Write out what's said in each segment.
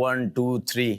1 2 3।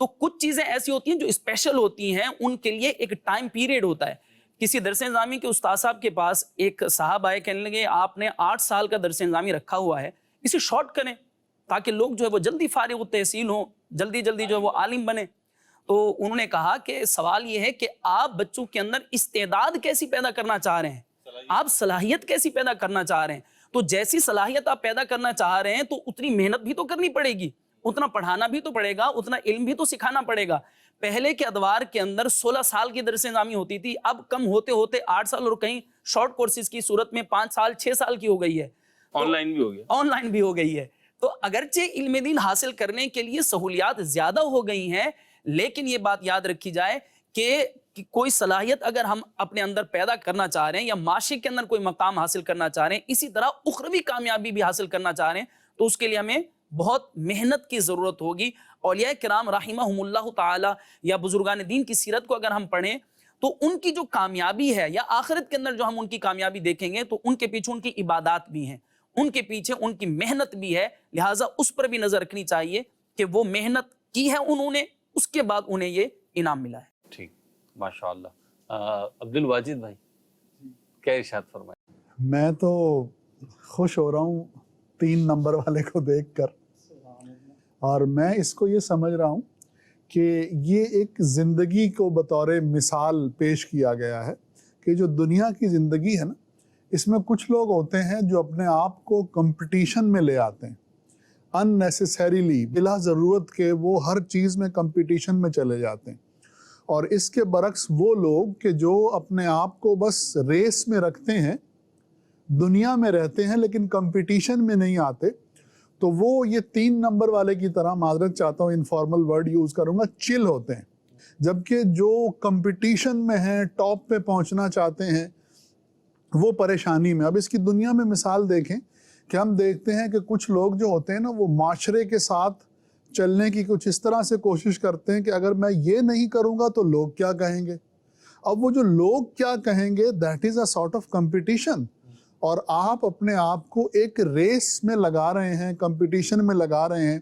تو کچھ چیزیں ایسی ہوتی ہیں جو اسپیشل ہوتی ہیں, ان کے لیے ایک ٹائم پیریڈ ہوتا ہے. کسی درس نظامی کے استاد صاحب کے پاس ایک صاحب آئے, کہنے لگے آپ نے 8 سال کا درس نظامی رکھا ہوا ہے, اسے شارٹ کریں تاکہ لوگ جو ہے وہ جلدی فارغ و تحصیل ہوں, جلدی جلدی جو ہے وہ عالم بنے. تو انہوں نے کہا کہ سوال یہ ہے کہ آپ بچوں کے اندر استعداد کیسی پیدا کرنا چاہ رہے ہیں, آپ صلاحیت کیسی پیدا کرنا چاہ رہے ہیں. تو جیسی صلاحیت آپ پیدا کرنا چاہ رہے ہیں تو اتنی محنت بھی تو کرنی پڑے گی, اتنا پڑھانا بھی تو پڑے گا, اتنا علم بھی تو سکھانا پڑے گا. پہلے کے ادوار کے اندر 16 سال کی درس نظامی ہوتی تھی, اب کم ہوتے ہوتے 8 سال اور کہیں شارٹ کورسز کی صورت میں 5 سال 6 سال کی ہو گئی ہے, آن لائن بھی ہو گیا, آن لائن بھی ہو گئی ہے. تو اگرچہ علم دین حاصل کرنے کے لیے سہولیات زیادہ ہو گئی ہیں, لیکن یہ بات یاد رکھی جائے کہ کوئی صلاحیت اگر ہم اپنے اندر پیدا کرنا چاہ رہے ہیں یا معاشرے کے اندر کوئی مقام حاصل کرنا چاہ رہے ہیں, اسی طرح اخروی کامیابی بھی حاصل کرنا چاہ رہے ہیں, تو اس کے لیے ہمیں بہت محنت کی ضرورت ہوگی. اولیاء کرام رحمہم اللہ تعالی یا بزرگان دین کی سیرت کو اگر ہم پڑھیں تو ان کی جو کامیابی ہے یا آخرت کے اندر جو ہم ان کی کامیابی دیکھیں گے تو ان کے پیچھے ان کی عبادات بھی ہیں, ان کے پیچھے ان کی محنت بھی ہے. لہٰذا اس پر بھی نظر رکھنی چاہیے کہ وہ محنت کی ہے انہوں نے, اس کے بعد انہیں یہ انعام ملا ہے. ٹھیک, ماشاء اللہ. عبد الواجد بھائی کیا ارشاد فرمائیں؟ میں تو خوش ہو رہا ہوں 3 نمبر والے کو دیکھ کر, اور میں اس کو یہ سمجھ رہا ہوں کہ یہ ایک زندگی کو بطور مثال پیش کیا گیا ہے کہ جو دنیا کی زندگی ہے نا, اس میں کچھ لوگ ہوتے ہیں جو اپنے آپ کو کمپٹیشن میں لے آتے ہیں unnecessarily, بلا ضرورت کے وہ ہر چیز میں کمپٹیشن میں چلے جاتے ہیں. اور اس کے برعکس وہ لوگ کہ جو اپنے آپ کو بس ریس میں رکھتے ہیں, دنیا میں رہتے ہیں لیکن کمپٹیشن میں نہیں آتے, تو وہ یہ 3 نمبر والے کی طرح, معذرت چاہتا ہوں انفارمل ورڈ یوز کروں گا, چل ہوتے ہیں. جبکہ جو کمپٹیشن میں ہیں, ٹاپ پہ پہنچنا چاہتے ہیں, وہ پریشانی میں. اب اس کی دنیا میں مثال دیکھیں کہ ہم دیکھتے ہیں کہ کچھ لوگ جو ہوتے ہیں نا, وہ معاشرے کے ساتھ چلنے کی کچھ اس طرح سے کوشش کرتے ہیں کہ اگر میں یہ نہیں کروں گا تو لوگ کیا کہیں گے. اب وہ جو لوگ کیا کہیں گے, that is a sort of competition, اور آپ اپنے آپ کو ایک ریس میں لگا رہے ہیں, کمپٹیشن میں لگا رہے ہیں.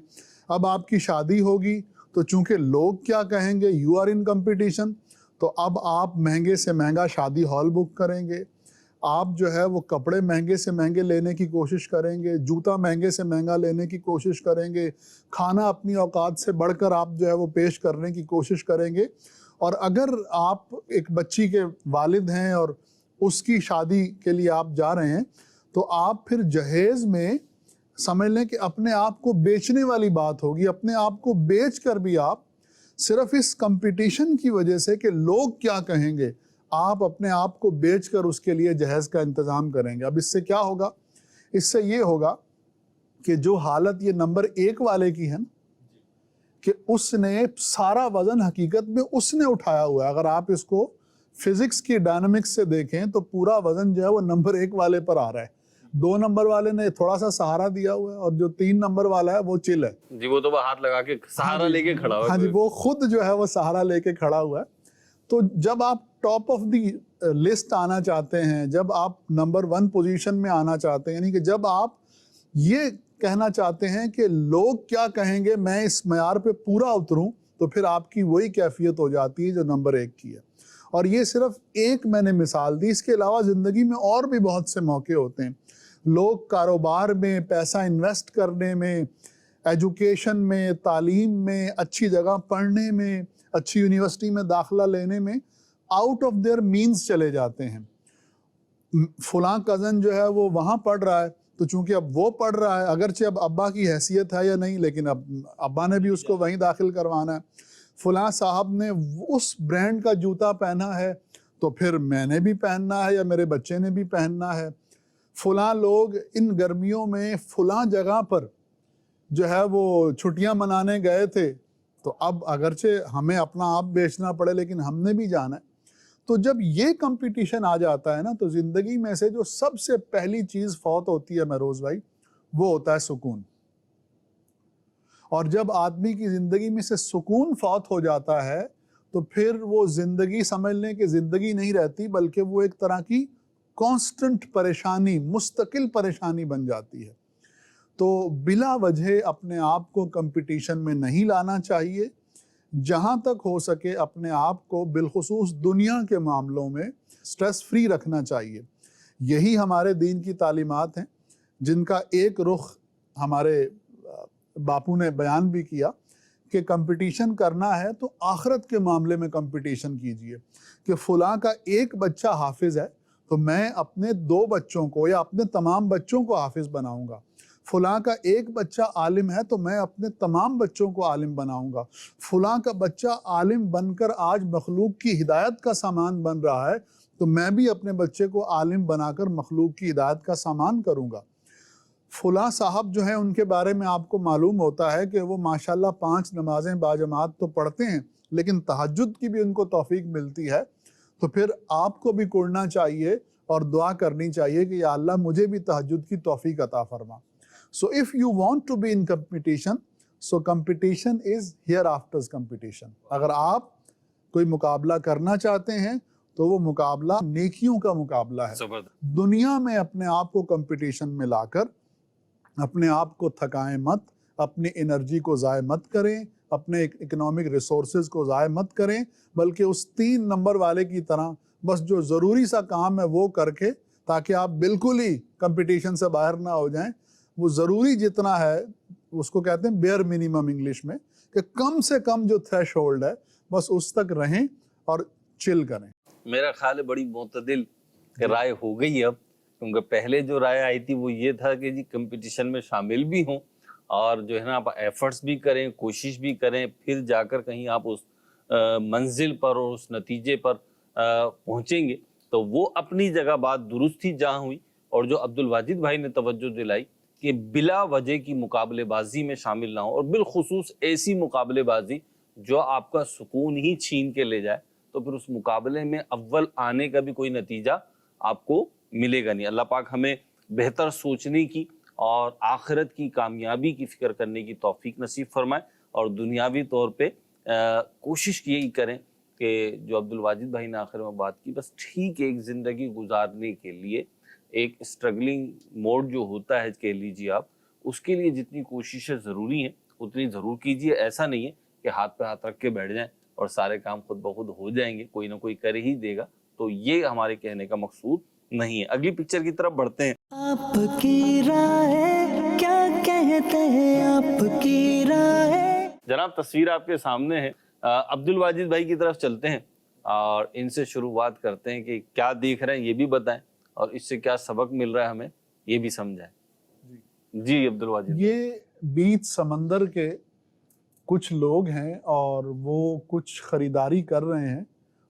اب آپ کی شادی ہوگی تو چونکہ لوگ کیا کہیں گے, یو آر ان کمپٹیشن, تو اب آپ مہنگے سے مہنگا شادی ہال بک کریں گے, آپ جو ہے وہ کپڑے مہنگے سے مہنگے لینے کی کوشش کریں گے, جوتا مہنگے سے مہنگا لینے کی کوشش کریں گے, کھانا اپنی اوقات سے بڑھ کر آپ جو ہے وہ پیش کرنے کی کوشش کریں گے. اور اگر آپ ایک بچی کے والد ہیں اور اس کی شادی کے لیے آپ جا رہے ہیں, تو آپ پھر جہیز میں سمجھ لیں کہ اپنے آپ کو بیچنے والی بات ہوگی. اپنے آپ کو بیچ کر بھی آپ صرف اس کمپٹیشن کی وجہ سے کہ لوگ کیا کہیں گے, آپ اپنے آپ کو بیچ کر اس کے لیے جہیز کا انتظام کریں گے. اب اس سے کیا ہوگا؟ اس سے یہ ہوگا کہ جو حالت یہ نمبر 1 والے کی ہے نا, کہ اس نے سارا وزن حقیقت میں اس نے اٹھایا ہوا ہے. اگر آپ اس کو فزکس کی ڈائنامکس سے دیکھیں تو پورا وزن جو ہے وہ نمبر 1 والے پر آ رہا ہے. 2 نمبر والے نے تھوڑا سا سہارا دیا ہوا ہے, اور جو 3 نمبر والا ہے وہ چل ہے. جی, وہ تو ہاتھ لگا کے سہارا لے کے کھڑا ہوا ہے. ہاں جی, وہ خود جو ہے وہ سہارا لے کے کھڑا ہوا ہے. تو جب آپ ٹاپ آف دی لسٹ آنا چاہتے ہیں, جب آپ نمبر 1 پوزیشن میں آنا چاہتے ہیں, یعنی کہ جب آپ یہ کہنا چاہتے ہیں کہ لوگ کیا کہیں گے, میں اس معیار پہ پورا اتروں, تو پھر آپ کی وہی کیفیت ہو جاتی ہے جو نمبر 1 کی ہے. اور یہ صرف ایک میں نے مثال دی, اس کے علاوہ زندگی میں اور بھی بہت سے موقع ہوتے ہیں. لوگ کاروبار میں پیسہ انویسٹ کرنے میں, ایجوکیشن میں, تعلیم میں, اچھی جگہ پڑھنے میں, اچھی یونیورسٹی میں داخلہ لینے میں آؤٹ آف دیئر مینز چلے جاتے ہیں. فلاں کزن جو ہے وہ وہاں پڑھ رہا ہے, تو چونکہ اب وہ پڑھ رہا ہے, اگرچہ اب ابا کی حیثیت ہے یا نہیں, لیکن اب ابا نے بھی اس کو وہیں داخل کروانا ہے. فلاں صاحب نے اس برانڈ کا جوتا پہنا ہے, تو پھر میں نے بھی پہننا ہے یا میرے بچے نے بھی پہننا ہے. فلاں لوگ ان گرمیوں میں فلاں جگہ پر جو ہے وہ چھٹیاں منانے گئے تھے, تو اب اگرچہ ہمیں اپنا آپ بیچنا پڑے لیکن ہم نے بھی جانا ہے. تو جب یہ کمپٹیشن آ جاتا ہے نا, تو زندگی میں سے جو سب سے پہلی چیز فوت ہوتی ہے مہروز بھائی, وہ ہوتا ہے سکون. اور جب آدمی کی زندگی میں سے سکون فوت ہو جاتا ہے, تو پھر وہ زندگی سمجھ لیں کہ زندگی نہیں رہتی, بلکہ وہ ایک طرح کی کانسٹنٹ پریشانی, مستقل پریشانی بن جاتی ہے. تو بلا وجہ اپنے آپ کو کمپٹیشن میں نہیں لانا چاہیے. جہاں تک ہو سکے اپنے آپ کو بالخصوص دنیا کے معاملوں میں سٹریس فری رکھنا چاہیے. یہی ہمارے دین کی تعلیمات ہیں جن کا ایک رخ ہمارے باپو نے بیان بھی کیا کہ کمپٹیشن کرنا ہے تو آخرت کے معاملے میں کمپٹیشن کیجئے کہ فلاں کا ایک بچہ حافظ ہے تو میں اپنے 2 بچوں کو یا اپنے تمام بچوں کو حافظ بناؤں گا. فلاں کا ایک بچہ عالم ہے تو میں اپنے تمام بچوں کو عالم بناؤں گا. فلاں کا بچہ عالم بن کر آج مخلوق کی ہدایت کا سامان بن رہا ہے تو میں بھی اپنے بچے کو عالم بنا کر مخلوق کی ہدایت کا سامان کروں گا. فلاں صاحب جو ہیں ان کے بارے میں آپ کو معلوم ہوتا ہے کہ وہ ماشاءاللہ 5 نمازیں باجماعت تو پڑھتے ہیں لیکن تہجد کی بھی ان کو توفیق ملتی ہے، تو پھر آپ کو بھی کرنا چاہیے اور دعا کرنی چاہیے کہ یا اللہ مجھے بھی تہجد کی توفیق عطا فرما. So if you want to be in competition, so competition is hereafter's competition. اگر آپ کوئی مقابلہ کرنا چاہتے ہیں تو وہ مقابلہ نیکیوں کا مقابلہ ہے. دنیا میں اپنے آپ کو کمپٹیشن میں لا کر اپنے آپ کو تھکائیں مت، اپنی انرجی کو ضائع مت کریں، اپنے اکنامک ریسورسز کو ضائع مت کریں، بلکہ اس 3 نمبر والے کی طرح بس جو ضروری سا کام ہے وہ کر کے، تاکہ آپ بالکل ہی کمپٹیشن سے باہر نہ ہو جائیں. وہ ضروری جتنا ہے اس کو کہتے ہیں بیئر منیمم انگلش میں، کہ کم سے کم جو تھریش ہولڈ ہے بس اس تک رہیں اور چل کریں. میرا خیال ہے بڑی معتدل رائے ہو گئی اب، کیونکہ پہلے جو رائے آئی تھی وہ یہ تھا کہ جی کمپٹیشن میں شامل بھی ہوں اور جو ہے نا آپ ایفرٹس بھی کریں، کوشش بھی کریں، پھر جا کر کہیں آپ اس منزل پر اور اس نتیجے پر پہنچیں گے. تو وہ اپنی جگہ بات درست تھی جہاں ہوئی، اور جو عبد الواجد بھائی نے توجہ دلائی کہ بلا وجہ کی مقابلے بازی میں شامل نہ ہوں، اور بالخصوص ایسی مقابلے بازی جو آپ کا سکون ہی چھین کے لے جائے، تو پھر اس مقابلے میں اول آنے کا بھی کوئی نتیجہ آپ کو ملے گا نہیں. اللہ پاک ہمیں بہتر سوچنے کی اور آخرت کی کامیابی کی فکر کرنے کی توفیق نصیب فرمائے، اور دنیاوی طور پہ کوشش یہی کریں کہ جو عبد الواجد بھائی نے آخر میں بات کی، بس ٹھیک ایک زندگی گزارنے کے لیے ایک اسٹرگلنگ موڈ جو ہوتا ہے کہہ لیجیے آپ، اس کے لیے جتنی کوششیں ضروری ہیں اتنی ضرور کیجیے. ایسا نہیں ہے کہ ہاتھ پہ ہاتھ رکھ کے بیٹھ جائیں اور سارے کام خود بخود ہو جائیں گے، کوئی نہ کوئی کر ہی دے گا. تو یہ ہمارے کہنے کا مقصود نہیں ہے. اگلی پکچر کی طرف بڑھتے ہیں. آپ کی رائے کیا کہتے ہیں، آپ کی رائے. جناب تصویر آپ کے سامنے ہے. عبد الواجد بھائی کی طرف چلتے ہیں اور ان سے شروعات کرتے ہیں کہ کیا دیکھ رہے ہیں یہ بھی بتائیں، اور اس سے کیا سبق مل رہا ہے ہمیں یہ بھی سمجھائیں. جی عبد الواجد. یہ بیچ سمندر کے کچھ لوگ ہیں اور وہ کچھ خریداری کر رہے ہیں،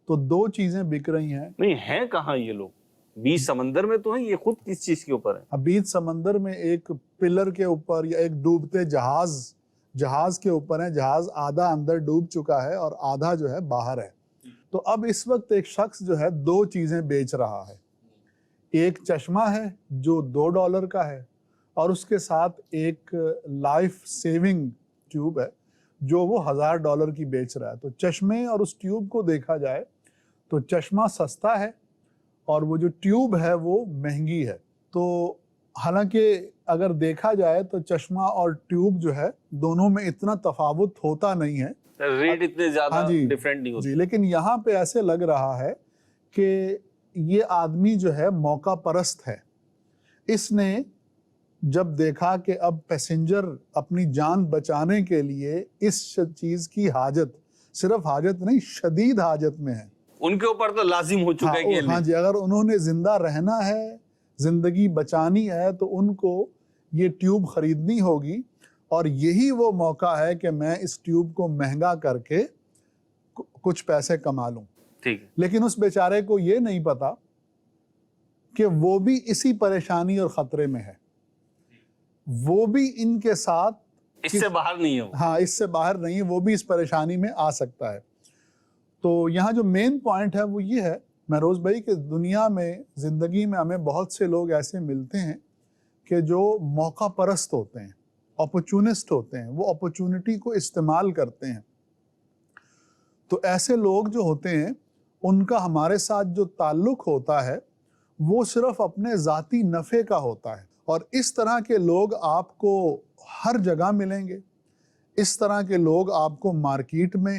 تو 2 چیزیں بک رہی ہیں. نہیں ہیں کہاں یہ لوگ؟ بیچ سمندر میں تو ہیں. یہ خود کس چیز کے اوپر ہے؟ بیچ سمندر میں ایک پلر کے اوپر یا ایک ڈوبتے جہاز کے اوپر ہے. جہاز آدھا اندر ڈوب چکا ہے اور آدھا جو ہے باہر ہے. تو اب اس وقت ایک شخص جو ہے 2 چیزیں بیچ رہا ہے. ایک چشمہ ہے جو $2 کا ہے، اور اس کے ساتھ ایک لائف سیونگ ٹیوب ہے جو وہ $1000 کی بیچ رہا ہے. تو چشمے اور اس ٹیوب کو دیکھا جائے تو چشمہ سستا ہے اور وہ جو ٹیوب ہے وہ مہنگی ہے. تو حالانکہ اگر دیکھا جائے تو چشمہ اور ٹیوب جو ہے دونوں میں اتنا تفاوت ہوتا نہیں ہے، ریٹ اتنے زیادہ ہاں جی ڈیفرنٹ نہیں ہوتے. جی، لیکن یہاں پہ ایسے لگ رہا ہے کہ یہ آدمی جو ہے موقع پرست ہے. اس نے جب دیکھا کہ اب پیسنجر اپنی جان بچانے کے لیے اس چیز کی حاجت، صرف حاجت نہیں شدید حاجت میں ہے، ان کے اوپر تو لازم ہو چکا ہے کہ ہاں جی، اگر انہوں نے زندہ رہنا ہے، زندگی بچانی ہے، تو ان کو یہ ٹیوب خریدنی ہوگی. اور یہی وہ موقع ہے کہ میں اس ٹیوب کو مہنگا کر کے کچھ پیسے کما لوں. ٹھیک ہے. لیکن اس بیچارے کو یہ نہیں پتا کہ وہ بھی اسی پریشانی اور خطرے میں ہے، وہ بھی ان کے ساتھ اس سے باہر نہیں ہو. ہاں اس سے باہر نہیں ہے، وہ بھی اس پریشانی میں آ سکتا ہے. تو یہاں جو مین پوائنٹ ہے وہ یہ ہے مہروز بھائی کہ دنیا میں زندگی میں ہمیں بہت سے لوگ ایسے ملتے ہیں کہ جو موقع پرست ہوتے ہیں، اپرچونسٹ ہوتے ہیں، وہ اپرچونٹی کو استعمال کرتے ہیں. تو ایسے لوگ جو ہوتے ہیں ان کا ہمارے ساتھ جو تعلق ہوتا ہے وہ صرف اپنے ذاتی نفع کا ہوتا ہے. اور اس طرح کے لوگ آپ کو ہر جگہ ملیں گے. اس طرح کے لوگ آپ کو مارکیٹ میں،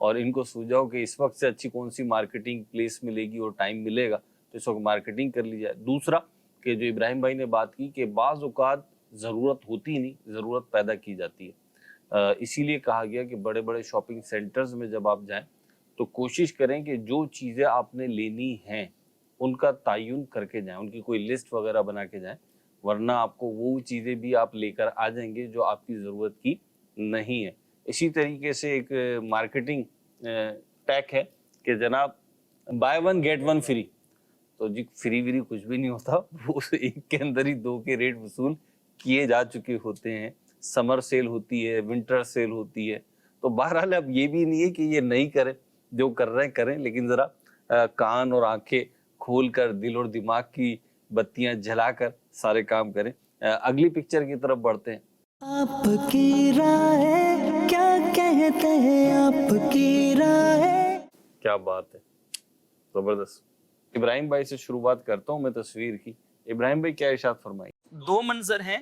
اور ان کو سوجاؤ کہ اس وقت سے اچھی کون سی مارکیٹنگ پلیس ملے گی اور ٹائم ملے گا تو اس وقت مارکیٹنگ کر لی جائے. دوسرا کہ جو ابراہیم بھائی نے بات کی کہ بعض اوقات ضرورت ہوتی نہیں, ضرورت پیدا کی جاتی ہے. اسی لیے کہا گیا کہ بڑے بڑے شاپنگ سینٹرز میں جب آپ جائیں تو کوشش کریں کہ جو چیزیں آپ نے لینی ہیں ان کا تعین کر کے جائیں, ان کی کوئی لسٹ وغیرہ بنا کے جائیں, ورنہ آپ کو وہ چیزیں بھی آپ لے کر آ جائیں گے جو آپ کی ضرورت کی نہیں ہے. اسی طریقے سے ایک مارکیٹنگ ٹیک ہے کہ جناب buy one get one free, تو جی فری وری کچھ بھی نہیں ہوتا, وہ ایک کے اندر ہی دو کے ریٹ وصول کیے جا چکے ہوتے ہیں. سمر سیل ہوتی ہے, ونٹر سیل ہوتی ہے, تو بہرحال اب یہ بھی نہیں ہے کہ یہ نہیں کریں, جو کر رہے ہیں کریں, لیکن ذرا کان اور آنکھیں کھول کر دل اور دماغ کی بتیاں جلا کر سارے کام کریں. اگلی پکچر کی طرف بڑھتے ہیں. آپ کی رائے کیا کہتے ہیں آپ کی رائے. کیا بات ہے, زبردست. ابراہیم بھائی سے شروعات کرتا ہوں میں تصویر کی. ابراہیم بھائی کیا ارشاد فرمائی؟ دو منظر ہیں.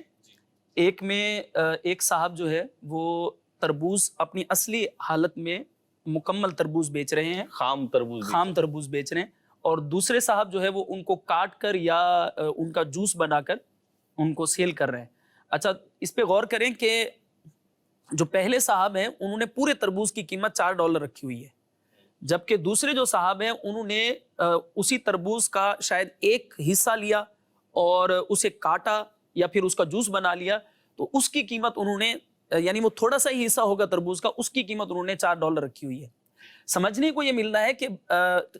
ایک میں ایک صاحب جو ہے وہ تربوز اپنی اصلی حالت میں مکمل تربوز بیچ رہے ہیں, خام تربوز. خام تربوز بیچ رہے ہیں, اور دوسرے صاحب جو ہے وہ ان کو کاٹ کر یا ان کا جوس بنا کر ان کو سیل کر رہے ہیں. اچھا اس پہ غور کریں کہ جو پہلے صاحب ہیں انہوں نے پورے تربوز کی قیمت $4 رکھی ہوئی ہے, جبکہ دوسرے جو صاحب ہیں انہوں نے اسی تربوز کا شاید ایک حصہ لیا اور اسے کاٹا یا پھر اس کا جوس بنا لیا, تو اس کی قیمت انہوں نے, یعنی وہ تھوڑا سا ہی حصہ ہوگا تربوز کا, اس کی قیمت انہوں نے $4 رکھی ہوئی ہے. سمجھنے کو یہ مل رہا ہے کہ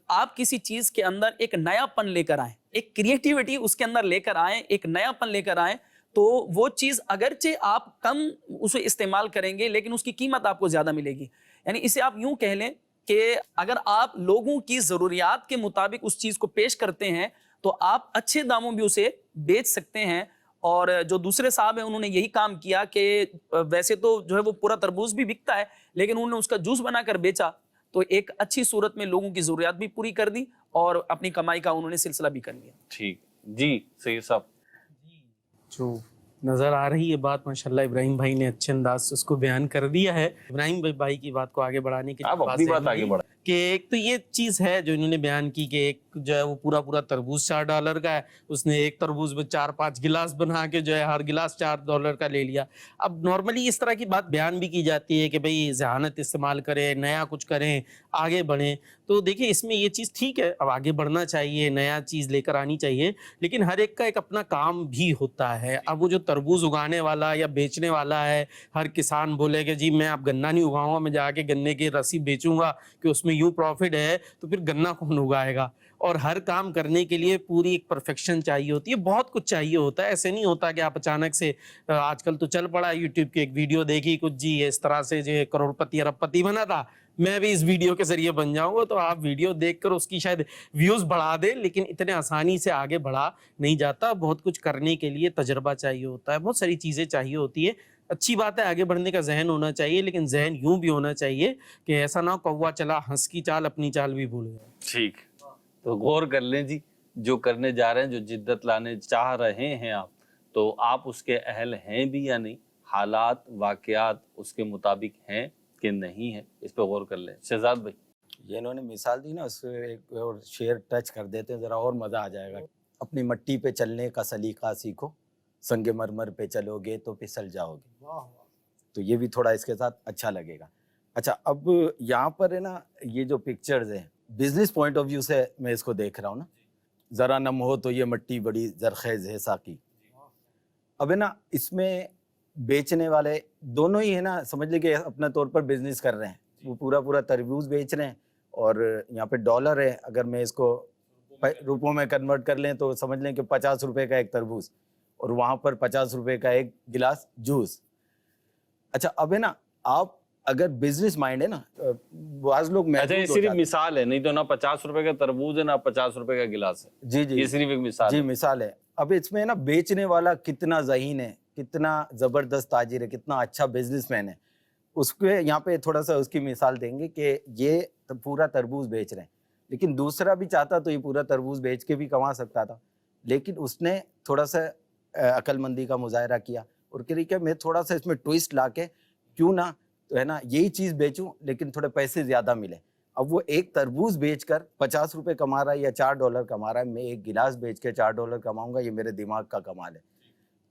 آپ کسی چیز کے اندر ایک نیا پن لے کر آئیں, ایک کریٹیوٹی اس کے اندر لے کر آئیں, ایک نیا پن لے کر آئیں, تو وہ چیز اگرچہ آپ کم اسے استعمال کریں گے لیکن اس کی قیمت آپ کو زیادہ ملے گی. یعنی اسے آپ یوں کہہ لیں کہ اگر آپ لوگوں کی ضروریات کے مطابق اس چیز کو پیش کرتے ہیں تو آپ اچھے داموں بھی اسے بیچ سکتے ہیں. اور جو دوسرے صاحب ہیں انہوں نے یہی کام کیا کہ ویسے تو جو ہے وہ پورا تربوز بھی بکتا ہے لیکن انہوں نے اس کا جوس بنا کر بیچا, تو ایک اچھی صورت میں لوگوں کی ضروریات بھی پوری کر دی اور اپنی کمائی کا انہوں نے سلسلہ بھی کر لیا. ٹھیک جی سید صاحب. جو نظر آ رہی ہے بات ماشاءاللہ ابراہیم بھائی نے اچھے انداز سے اس کو بیان کر دیا ہے. ابراہیم بھائی کی بات کو آگے بڑھانے کے آپ اپنی بات آگے بڑھائیں. کہ ایک تو یہ چیز ہے جو انہوں نے بیان کی کہ ایک جو ہے وہ پورا تربوز $4 کا ہے, اس نے ایک تربوز میں 4-5 گلاس بنا کے جو ہے ہر گلاس $4 کا لے لیا. اب نارملی اس طرح کی بات بیان بھی کی جاتی ہے کہ بھئی ذہانت استعمال کریں, نیا کچھ کریں, آگے بڑھیں. تو دیکھیں اس میں یہ چیز ٹھیک ہے, اب آگے بڑھنا چاہیے, نیا چیز لے کر آنی چاہیے, لیکن ہر ایک کا ایک اپنا کام بھی ہوتا ہے. اب وہ جو تربوز اگانے والا یا بیچنے والا ہے, ہر کسان بولے کہ جی میں اب گنا نہیں اگاؤں گا, میں جا کے گنے کی رسی بیچوں گا کہ اس میں یوں پروفٹ ہے, تو پھر گنا کون اگائے گا؟ اور ہر کام کرنے کے لیے پوری ایک پرفیکشن چاہیے ہوتی ہے, بہت کچھ چاہیے ہوتا ہے. ایسے نہیں ہوتا کہ آپ اچانک سے, آج کل تو چل پڑا یوٹیوب کی ایک ویڈیو دیکھی کچھ جی اس طرح سے جو کروڑپتی اربپتی بنا تھا, میں بھی اس ویڈیو کے ذریعے بن جاؤں گا. تو آپ ویڈیو دیکھ کر اس کی شاید ویوز بڑھا دیں, لیکن اتنے آسانی سے آگے بڑھا نہیں جاتا. بہت کچھ کرنے کے لیے تجربہ چاہیے ہوتا ہے, بہت ساری چیزیں چاہیے ہوتی ہے. اچھی بات ہے آگے بڑھنے کا ذہن ہونا چاہیے, لیکن ذہن یوں بھی ہونا چاہیے کہ ایسا نہ کوا چلا ہنس کی چال اپنی چال بھی بھول گیا. ٹھیک, تو غور کر لیں جی, جو کرنے جا رہے ہیں, جو جدت لانے چاہ رہے ہیں آپ, تو آپ اس کے اہل ہیں بھی یا نہیں, حالات واقعات اس کے مطابق ہیں کہ نہیں ہے, اس پہ غور کر لیں. شہزاد بھائی یہ انہوں نے مثال دی نا, اس سے ایک اور شعر ٹچ کر دیتے ہیں, ذرا اور مزہ آ جائے گا. اپنی مٹی پہ چلنے کا سلیقہ سیکھو, سنگ مرمر پہ چلو گے تو پھسل جاؤ گے. تو یہ بھی تھوڑا اس کے ساتھ اچھا لگے گا. اچھا اب یہاں پر ہے نا, یہ جو پکچرز ہیں بزنس پوائنٹ آف ویو سے میں اس کو دیکھ رہا ہوں نا, ذرا نم ہو تو یہ مٹی بڑی زرخیز ہے ساقی. اب ہے نا اس میں بیچنے والے دونوں ہی ہے نا, سمجھ لیں کہ اپنا طور پر بزنس کر رہے ہیں. وہ پورا تربوز بیچ رہے ہیں, اور یہاں پہ ڈالر ہے, اگر میں اس کو روپوں میں کنورٹ کر لیں تو سمجھ لیں کہ $50 کا ایک تربوز, اور وہاں پر $50 کا ایک گلاس جوس. اچھا اب ہے نا, آپ اگر بزنس مائنڈ ہے نا, بعض لوگ اچھا یہ صرف مثال ہے, نہیں تو نہ $50 کا تربوز ہے نہ $50 کا گلاس ہے. جی یہ صرف ایک مثال جی ہے. مثال ہے. اب اس میں نا بیچنے والا کتنا ذہین ہے, کتنا زبردست تاجر ہے, کتنا اچھا بزنس مین ہے, اس کے یہاں پہ تھوڑا سا اس کی مثال دیں گے کہ یہ پورا تربوز بیچ رہے ہیں, لیکن دوسرا بھی چاہتا تو یہ پورا تربوز بیچ کے بھی کما سکتا تھا, لیکن اس نے تھوڑا سا عقل مندی کا مظاہرہ کیا اور کہ میں تھوڑا سا اس میں ٹوئسٹ لا کے کیوں نہ تو ہے نا یہی چیز بیچوں لیکن تھوڑے پیسے زیادہ ملے. اب وہ ایک تربوز بیچ کر 50 روپے کما رہا ہے یا $4 کما رہا ہے, میں ایک گلاس بیچ کے $4 کماؤں گا, یہ میرے دماغ کا کمال ہے.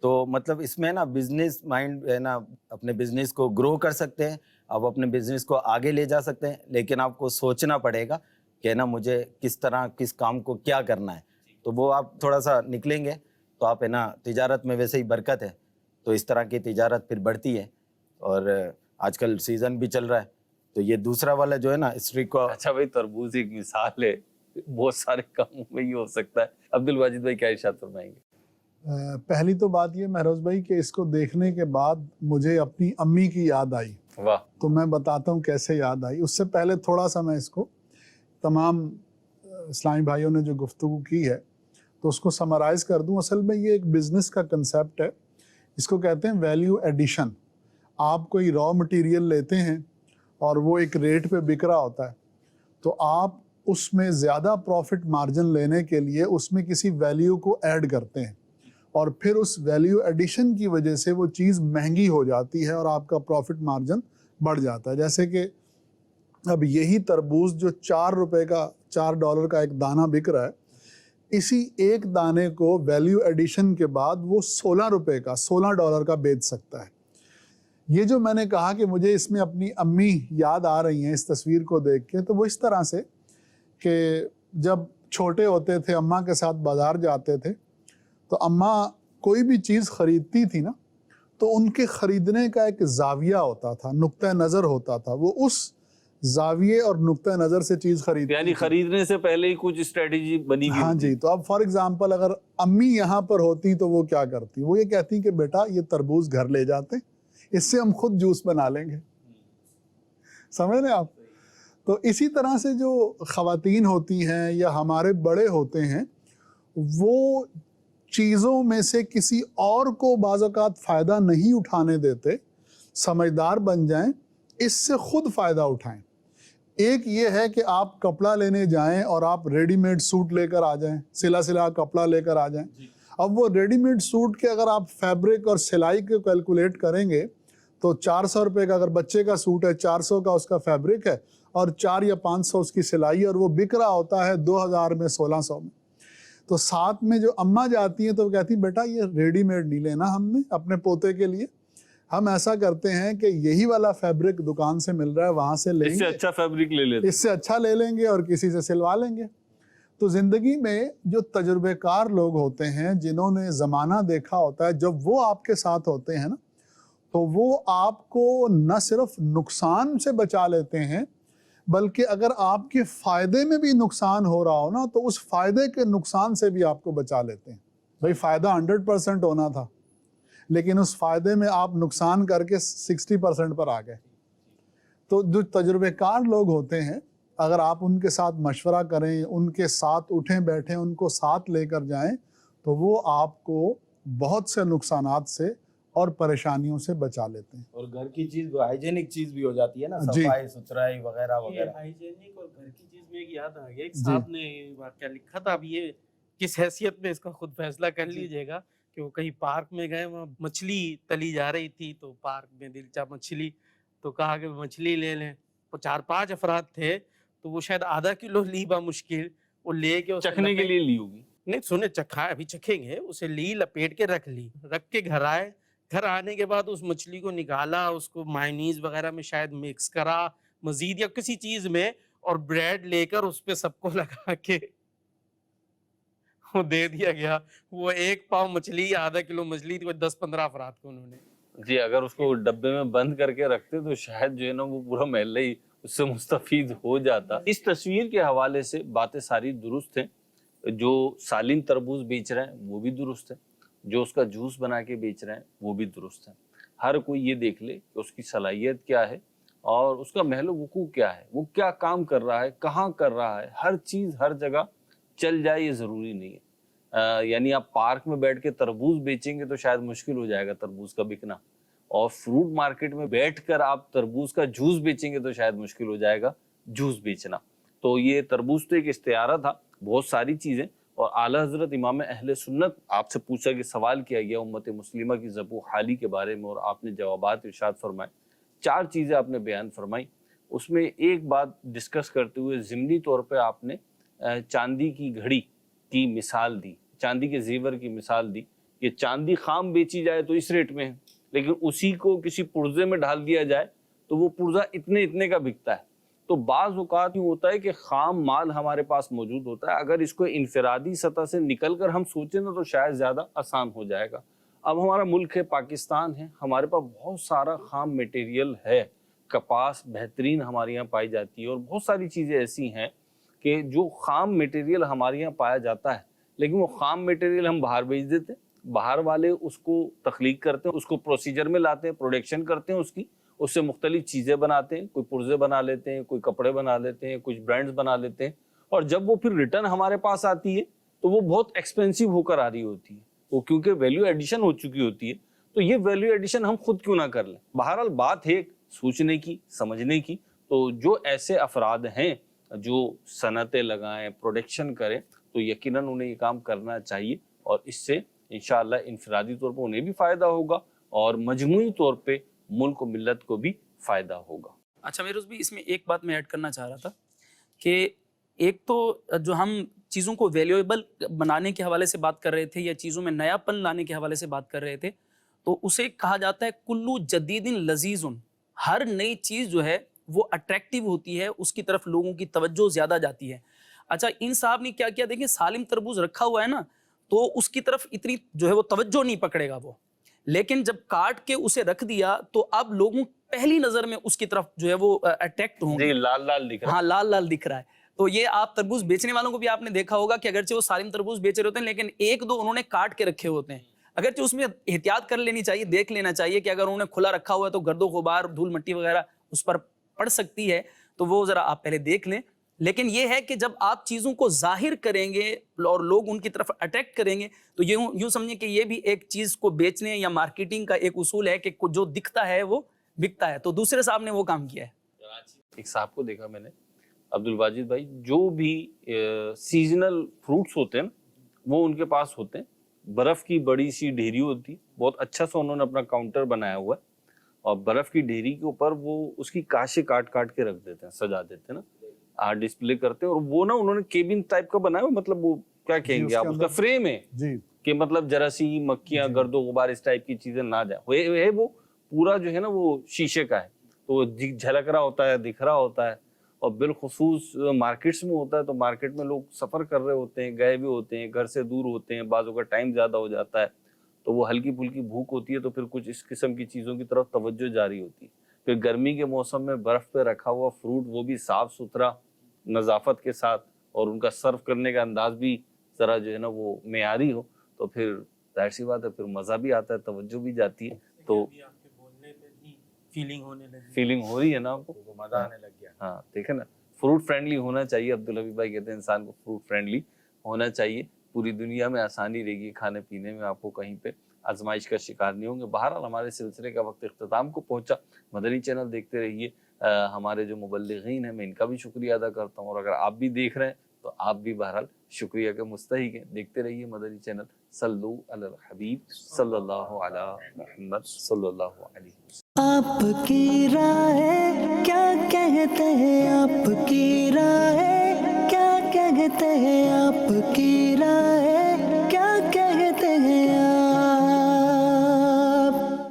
تو مطلب اس میں نا بزنس مائنڈ ہے نا, اپنے بزنس کو گرو کر سکتے ہیں, آپ اپنے بزنس کو آگے لے جا سکتے ہیں, لیکن آپ کو سوچنا پڑے گا کہ نا مجھے کس طرح کس کام کو کیا کرنا ہے. تو وہ آپ تھوڑا سا نکلیں گے تو آپ ہے نا, تجارت میں ویسے ہی برکت ہے, تو اس طرح کی تجارت پھر بڑھتی ہے. اور آج کل سیزن بھی چل رہا ہے, تو یہ دوسرا والا جو ہے نا اسٹریک کو. اچھا بھائی, تربوز ایک مثال ہے, بہت سارے کاموں میں یہ ہو سکتا ہے. عبدالواجد بھائی کیا ارشاد فرمائیں گے؟ پہلی تو بات یہ مہروز بھائی کہ اس کو دیکھنے کے بعد مجھے اپنی امی کی یاد آئی. واہ. تو میں بتاتا ہوں کیسے یاد آئی. اس سے پہلے تھوڑا سا میں اس کو تمام اسلامی بھائیوں نے جو گفتگو کی ہے تو اس کو سمرائز کر دوں. اصل میں یہ ایک بزنس کا کنسیپٹ ہے, اس کو کہتے ہیں ویلیو ایڈیشن. آپ کوئی را مٹیریل لیتے ہیں اور وہ ایک ریٹ پہ بک رہا ہوتا ہے, تو آپ اس میں زیادہ پروفٹ مارجن لینے کے لیے اس میں کسی ویلیو کو ایڈ کرتے ہیں, اور پھر اس ویلیو ایڈیشن کی وجہ سے وہ چیز مہنگی ہو جاتی ہے اور آپ کا پروفٹ مارجن بڑھ جاتا ہے. جیسے کہ اب یہی تربوز جو $4 کا ایک دانہ بک رہا ہے, اسی ایک دانے کو ویلیو ایڈیشن کے بعد وہ $16 کا بیچ سکتا ہے. یہ جو میں نے کہا کہ مجھے اس میں اپنی امی یاد آ رہی ہیں اس تصویر کو دیکھ کے, تو وہ اس طرح سے کہ جب چھوٹے ہوتے تھے اماں کے ساتھ بازار جاتے تھے تو اماں کوئی بھی چیز خریدتی تھی نا, تو ان کے خریدنے کا ایک زاویہ ہوتا تھا, نقطہ نظر ہوتا تھا, وہ اس زاویے اور نقطہ نظر سے چیز خریدتی. یعنی خریدنے سے پہلے ہی کچھ اسٹریٹجی بنی ہوئی. ہاں جی. تو اب فار ایگزامپل اگر امی یہاں پر ہوتی تو وہ کیا کرتی, وہ یہ کہتی کہ بیٹا یہ تربوز گھر لے جاتے, اس سے ہم خود جوس بنا لیں گے. سمجھ رہے آپ؟ تو اسی طرح سے جو خواتین ہوتی ہیں یا ہمارے بڑے ہوتے ہیں, وہ چیزوں میں سے کسی اور کو بعض اوقات فائدہ نہیں اٹھانے دیتے, سمجھدار بن جائیں, اس سے خود فائدہ اٹھائیں. ایک یہ ہے کہ آپ کپڑا لینے جائیں اور آپ ریڈی میڈ سوٹ لے کر آ جائیں, سلا کپڑا لے کر آ جائیں. اب وہ ریڈی میڈ سوٹ کے اگر آپ فیبرک اور سلائی کو کیلکولیٹ کریں گے تو $400 کا, اگر بچے کا سوٹ ہے 400 کا اس کا فیبرک ہے اور 4 یا 500 اس کی سلائی, اور وہ بک رہا ہوتا ہے 2000 میں 1600 میں. تو ساتھ میں جو اماں جاتی ہیں تو وہ کہتی ہیں بیٹا یہ ریڈی میڈ نہیں لینا ہم نے اپنے پوتے کے لیے, ہم ایسا کرتے ہیں کہ یہی والا فیبرک دکان سے مل رہا ہے وہاں سے لیں گے, اس سے اچھا فیبرک لے لیتے, اس سے اچھا لے لیں گے اور کسی سے سلوا لیں گے. تو زندگی میں جو تجربے کار لوگ ہوتے ہیں, جنہوں نے زمانہ دیکھا ہوتا ہے, جب وہ آپ کے ساتھ ہوتے ہیں نا, تو وہ آپ کو نہ صرف نقصان سے بچا لیتے ہیں, بلکہ اگر آپ کے فائدے میں بھی نقصان ہو رہا ہو نا, تو اس فائدے کے نقصان سے بھی آپ کو بچا لیتے ہیں. بھئی فائدہ 100% ہونا تھا, لیکن اس فائدے میں آپ نقصان کر کے 60% پر آ گئے. تو جو تجربے کار لوگ ہوتے ہیں, اگر آپ ان کے ساتھ مشورہ کریں, ان کے ساتھ اٹھیں بیٹھیں, ان کو ساتھ لے کر جائیں, تو وہ آپ کو بہت سے نقصانات سے اور پریشانیوں سے بچا لیتے ہیں. اور گھر کی چیز ہائیجینک چیز بھی ہو جاتی ہے نا, جی. صفائی ستھرائی وغیرہ وغیرہ. ہائیجینک اور گھر کی چیز میں ایک یاد آ گیا, ایک صاحب نے واقعہ لکھا تھا, اب یہ کس حیثیت میں اس کا خود فیصلہ کر لیجئے گا, کہ وہ کہیں پارک میں گئے, وہاں مچھلی تلی جا رہی تھی, تو پارک میں دل چاہ مچھلی, تو کہا کہ مچھلی لے لیں. 4-5 افراد تھے, تو وہ شاید ½ کلو لی بمشکل, وہ لے کے چکھنے کے لیے لی ہوگی. نہیں سنیں, چکھا ابھی چکھیں گے, اسے لی لپیٹ کے رکھ کے گھر آئے. گھر آنے کے بعد اس مچھلی کو نکالا, اس کو مائنیز وغیرہ میں شاید مکس کرا مزید یا کسی چیز میں, اور بریڈ لے کر اس پہ سب کو لگا کے وہ دے دیا گیا. وہ 1 پاؤ مچھلی, ½ کلو مچھلی تھی, 10-15 افراد کو انہوں نے. جی, اگر اس کو ڈبے میں بند کر کے رکھتے تو شاید جو ہے نا وہ پورا محلہ ہی اس سے مستفید ہو جاتا. اس تصویر کے حوالے سے باتیں ساری درست ہیں. جو سالم تربوز بیچ رہے ہیں وہ بھی درست ہے, جو اس کا جوس بنا کے بیچ رہے ہیں وہ بھی درست ہے. ہر کوئی یہ دیکھ لے کہ اس کی صلاحیت کیا ہے اور اس کا محل وقوع کیا ہے, وہ کیا کام کر رہا ہے, کہاں کر رہا ہے. ہر چیز ہر جگہ چل جائے یہ ضروری نہیں ہے. یعنی آپ پارک میں بیٹھ کے تربوز بیچیں گے تو شاید مشکل ہو جائے گا تربوز کا بکنا, اور فروٹ مارکیٹ میں بیٹھ کر آپ تربوز کا جوس بیچیں گے تو شاید مشکل ہو جائے گا جوس بیچنا. تو یہ تربوز تو ایک استعارہ تھا, بہت ساری چیزیں. اور اعلیٰ حضرت امام اہل سنت, آپ سے پوچھا کہ سوال کیا گیا امت مسلمہ کی ذبح حالی کے بارے میں, اور آپ نے جوابات ارشاد فرمائے 4 چیزیں آپ نے بیان فرمائی. اس میں ایک بات ڈسکس کرتے ہوئے ضمنی طور پہ آپ نے چاندی کی گھڑی کی مثال دی, چاندی کے زیور کی مثال دی کہ چاندی خام بیچی جائے تو اس ریٹ میں ہے, لیکن اسی کو کسی پرزے میں ڈال دیا جائے تو وہ پرزہ اتنے کا بکتا ہے. تو بعض اوقات یوں ہوتا ہے کہ خام مال ہمارے پاس موجود ہوتا ہے, اگر اس کو انفرادی سطح سے نکل کر ہم سوچیں نا تو شاید زیادہ آسان ہو جائے گا. اب ہمارا ملک ہے, پاکستان ہے, ہمارے پاس بہت سارا خام میٹیریل ہے, کپاس بہترین ہمارے یہاں پائی جاتی ہے, اور بہت ساری چیزیں ایسی ہیں کہ جو خام میٹیریل ہمارے یہاں پایا جاتا ہے, لیکن وہ خام میٹیریل ہم باہر بیچ دیتے ہیں, باہر والے اس کو تخلیق کرتے ہیں, اس کو پروسیجر میں لاتے ہیں, پروڈکشن کرتے ہیں اس سے مختلف چیزیں بناتے ہیں, کوئی پرزے بنا لیتے ہیں, کوئی کپڑے بنا لیتے ہیں, کچھ برانڈز بنا لیتے ہیں, اور جب وہ پھر ریٹرن ہمارے پاس آتی ہے تو وہ بہت ایکسپینسو ہو کر آ رہی ہوتی ہے, وہ کیونکہ ویلیو ایڈیشن ہو چکی ہوتی ہے. تو یہ ویلیو ایڈیشن ہم خود کیوں نہ کر لیں. بہرحال بات ہے سوچنے کی, سمجھنے کی. تو جو ایسے افراد ہیں جو صنعتیں لگائیں, پروڈکشن کریں, تو یقیناً انہیں یہ کام کرنا چاہیے, اور اس سے انشاءاللہ انفرادی طور پر انہیں بھی فائدہ ہوگا اور مجموعی طور پہ ملک و ملت کو بھی فائدہ ہوگا. اچھا میروز بھی اس میں ایک بات میں ایڈ کرنا چاہ رہا تھا کہ ایک تو جو ہم چیزوں کو ویلیویبل بنانے کے حوالے سے بات کر رہے تھے یا چیزوں میں نیا پن لانے کے حوالے سے بات کر رہے تھے, تو اسے کہا جاتا ہے کلو جدید لذیذ. ہر نئی چیز جو ہے وہ اٹریکٹیو ہوتی ہے, اس کی طرف لوگوں کی توجہ زیادہ جاتی ہے. اچھا ان صاحب نے کیا کیا, دیکھیں سالم تربوز رکھا ہوا ہے نا, تو اس کی طرف اتنی جو ہے وہ توجہ نہیں پکڑے گا وہ, لیکن جب کاٹ کے اسے رکھ دیا تو اب لوگوں پہلی نظر میں اس کی طرف جو ہے وہ اٹریکٹ ہوں گے. لال لال دکھ رہا ہے. ہاں لال لال دکھ رہا ہے. تو یہ آپ تربوز بیچنے والوں کو بھی آپ نے دیکھا ہوگا کہ اگرچہ وہ سالم تربوز بیچ رہے ہوتے ہیں لیکن ایک دو انہوں نے کاٹ کے رکھے ہوتے ہیں. اگرچہ اس میں احتیاط کر لینی چاہیے, دیکھ لینا چاہیے کہ اگر انہوں نے کھلا رکھا ہوا ہے تو گرد و غبار, دھول مٹی وغیرہ اس پر پڑ سکتی ہے, تو وہ ذرا آپ پہلے دیکھ لیں. لیکن یہ ہے کہ جب آپ چیزوں کو ظاہر کریں گے اور لوگ ان کی طرف اٹریکٹ کریں گے تو یوں سمجھیں کہ یہ بھی ایک چیز کو بیچنے یا مارکیٹنگ کا ایک اصول ہے کہ جو دکھتا ہے وہ بکتا ہے. تو دوسرے صاحب نے وہ کام کیا ہے. ایک صاحب کو دیکھا میں نے, عبد الواجد بھائی, جو بھی سیزنل فروٹس ہوتے ہیں وہ ان کے پاس ہوتے ہیں. برف کی بڑی سی ڈھیری ہوتی, بہت اچھا سا انہوں نے اپنا کاؤنٹر بنایا ہوا ہے, اور برف کی ڈھیری کے اوپر وہ اس کی کاشیں کاٹ کے رکھ دیتے ہیں, سجا دیتے ہیں نا, ڈسپلے کرتے ہیں. اور وہ نا انہوں نے کیبن ٹائپ کا بنایا ہوا, مطلب وہ کیا کہیں گے آپ, اس کا فریم ہے کہ مطلب جراثیم, مکھیاں, گرد و غبار اس ٹائپ کی چیزیں نہ جائیں. وہ پورا جو ہے نا وہ شیشے کا ہے, تو جھلک رہا ہوتا ہے, دکھ رہا ہوتا ہے. اور بالخصوص مارکیٹس میں ہوتا ہے, تو مارکیٹ میں لوگ سفر کر رہے ہوتے ہیں, گئے بھی ہوتے ہیں, گھر سے دور ہوتے ہیں, بعضوں کا ٹائم زیادہ ہو جاتا ہے, تو وہ ہلکی پھلکی بھوک ہوتی ہے, تو پھر کچھ اس قسم کی چیزوں کی طرف توجہ جاری ہوتی ہے. پھر گرمی کے موسم میں برف پہ رکھا ہوا فروٹ, وہ بھی صاف ستھرا, نظافت کے ساتھ, اور ان کا سرو کرنے کا انداز بھی ذرا جو ہے نا وہ معیاری ہو, تو پھر ظاہر سی بات ہے پھر مزہ بھی آتا ہے, توجہ بھی جاتی ہے. تو فیلنگ ہو رہی ہے نا آپ کو, مزہ آنے لگ گیا. ہاں دیکھیں نا, فروٹ فرینڈلی ہونا چاہیے. عبدالحبیب بھائی کہتے ہیں انسان کو فروٹ فرینڈلی ہونا چاہیے, پوری دنیا میں آسانی رہے گی کھانے پینے میں, آپ کو کہیں پہ آزمائش کا شکار نہیں ہوں گے. بہرحال ہمارے سلسلے کا وقت اختتام کو پہنچا. مدنی چینل دیکھتے رہیے. ہمارے جو مبلغین ہیں میں ان کا بھی شکریہ ادا کرتا ہوں, اور اگر آپ بھی دیکھ رہے ہیں تو آپ بھی بہرحال شکریہ کے مستحق ہیں. دیکھتے رہیے مدنی چینل. صلو علی الحبیب صلی اللہ علی محمد صلی اللہ علیہ وسلم. آپ کی رائے